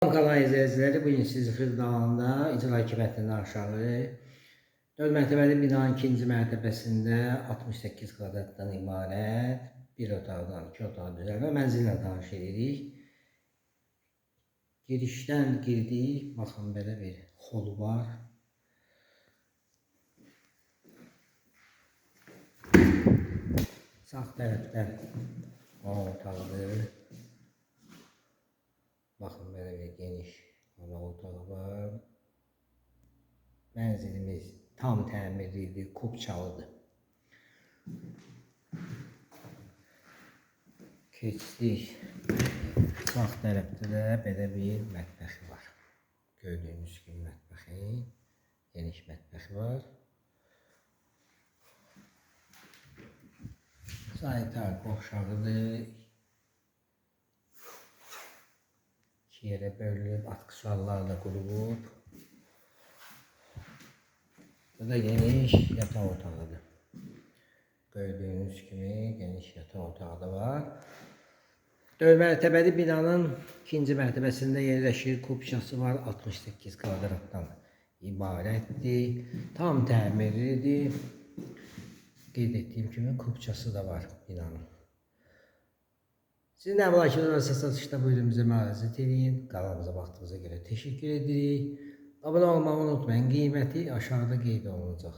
Kanal izləyiciləri, bu gün sizi Xırdalanında icra hakimiyyətindən aşağı 4 mərtəbəli binanın ikinci mərtəbəsində 68 kvadratdan ibarət bir otaqdan 2 otaq düzəlmə mənzillə tanış edirik. Girişdən girdik, baxın belə bir holu var. Sağ tərəfdən qonaq otağıdır. Baxın belə bir geniş qonaq otağı var. Mənzilimiz tam təmirlidir, kubçalıdır. Keçdik. Sağ tərəfdə də belə bir mətbəxi var. Gördüyünüz kimi mətbəxi, geniş mətbəxi var. Sanitar qovşağıdır. İki yerə bölünüb, atkısallarla qurulub. Bu da geniş yataq otağıdır. Gördüyünüz kimi geniş yataq otağı da var. 4 mərtəbəli binanın ikinci mərtəbəsində yerləşir. Kubçası var, 68 kvadratdan ibarətdir. Tam təmirlidir. Qeyd etdiyim kimi kubçası da var binanın. Sizin əmlakınızın satışda buyurun bizə müraciət edin. Kanalımıza baxdığınıza görə təşəkkür edirik. Abunə olmağı unutmayın. Qiyməti aşağıda qeyd olunacaq.